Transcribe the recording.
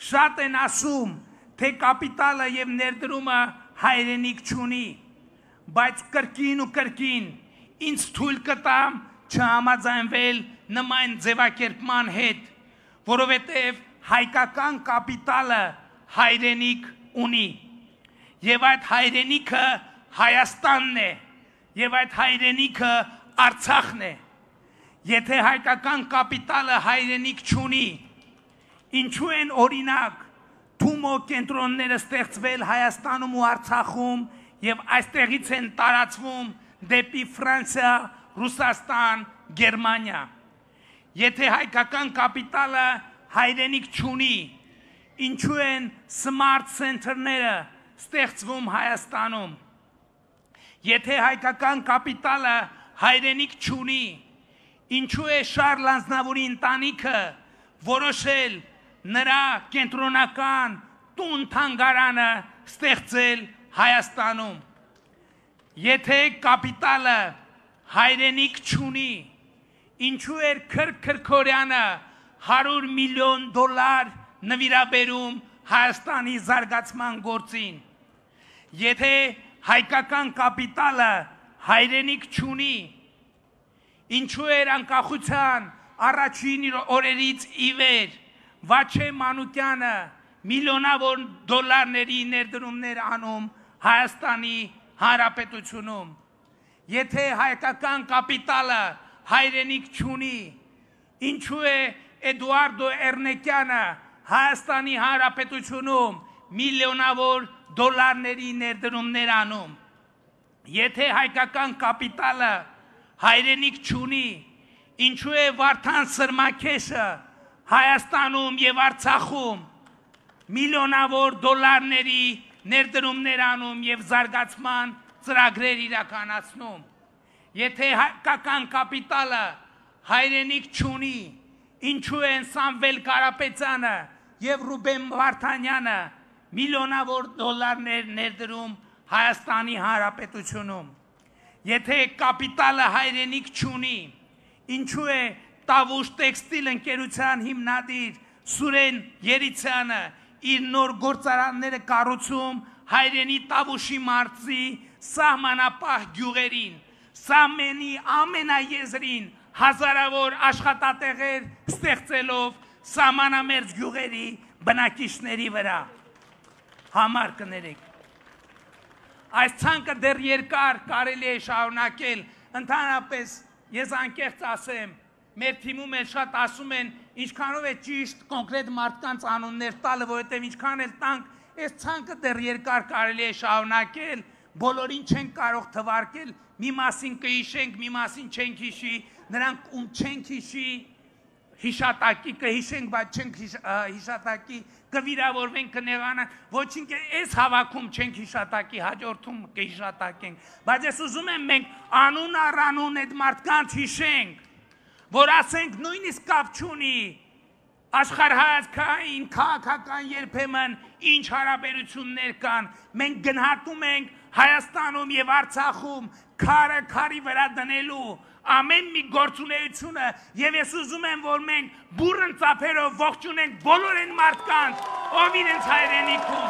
Շատ են ասում, թե կապիտալը և ներդրումը հայրենիք չունի, բայց կրկին ու կրկին ինձ թույլ կտամ չհամաձայնվել նման ձևակերպման հետ, որովհետև հայկական կապիտալը հայրենիք ունի, և այդ հայրենիքը Հայաստանն է, և այդ հայրենիքը Արցախն է, եթե հայկական կապիտալը հայրենիք չունի, ինչու են օրինակ Թումո կենտրոնները ստեղծվել Հայաստանում ու Արցախում և այստեղից են տարածվում դեպի Ֆրանսիա, Ռուսաստան, Գերմանիա, եթե հայկական կապիտալը հայրենիք չունի, ինչու են Smart Center-ները ստեղծվում Հայաստանում, եթե հայկական կապիտալը հայրենիք չունի, ինչու է Շարլ Ազնավուրի ընտանիքը որոշել նրա կենտրոնական տուն-թանգարանը ստեղծել Հայաստանում, եթե կապիտալը հայրենիք չունի, ինչու էր Քրքորյանը $100 միլիոն նվիրաբերում Հայաստանի զարգացման գործին, եթե հայկական կապիտալը հայրենիք չունի, ինչու էր անկախության առաջին օրերից ի վեր Վաչե Մանուկյանը միլիոնավոր դոլարների ներդրումներ անում Հայաստանի Հանրապետությունում, եթե հայկական կապիտալը հայրենիք չունի, ինչու է Էդուարդո Էրնեկյանը Հայաստանի Հանրապետությունում միլիոնավոր դոլարների ներդրումներ անում, եթե հայկական կապիտալը հայրենիք չունի, ինչու է Վարդան Սրմաքեշը Հայաստանում և Արցախում միլիոնավոր դոլարների ներդրումներ անում և զարգացման ծրագրեր իրականացնում, եթե հայկական կապիտալը հայրենիք չունի, ինչու են Սամվել Կարապետյանը և Ռուբեն Վարդանյանը միլիոնավոր դոլարներ ներդրում Հայաստանի Հանրապետությունում, եթե կապիտալը հայրենիք չունի, ինչու է Տավուշ տեքստիլ ընկերության հիմնադիր Սուրեն Երիցյանը իր նոր գործարանները կառուցում հայրենի Տավուշի մարզի սահմանապահ գյուղերին, Սամենի ամենաեզրին հազարավոր աշխատատեղեր ստեղծելով սահմանամերձ գյուղերի բնակիչների վրա, համար կներեք։ Այս ցանկը դեռ երկար կարելի է շարունակել, ընդհանրապես ես անկեղծ ասեմ, մեր թիմում էլ շատ ասում են, ինչքանով է ճիշտ կոնկրետ մարդկանց անուններ տալը, որովհետև ինչքան էլ տանք, այս ցանկը դեռ երկար կարելի է շարունակել, բոլորին չենք կարող թվարկել, մի մասին կհիշենք, մի մասին չենք հիշի, նրանք ում չենք հիշի, հիշատակի կհիշենք, բայց չենք հիշատակի, կվիրավորվենք, կնեղանանք, ոչինչ այս հավաքում չենք հիշատակի, հաջորդում կհիշատակենք, բայց ես ուզում եմ մենք անուն առ անուն այդ մարդկանց հիշենք, որ ասենք նույնիսկ կապ չունի աշխարհայացքային, քաղաքական երբեմն ինչ հարաբերություններ կան, մենք գնահատում ենք Հայաստանում և Արցախում քարը քարի վրա դնելու ամեն մի գործունեությունը և ես ուզում եմ, որ մենք բուռն ծափերով ողջունենք բոլոր այն մարդկանց, ով իրենց հայրենիքում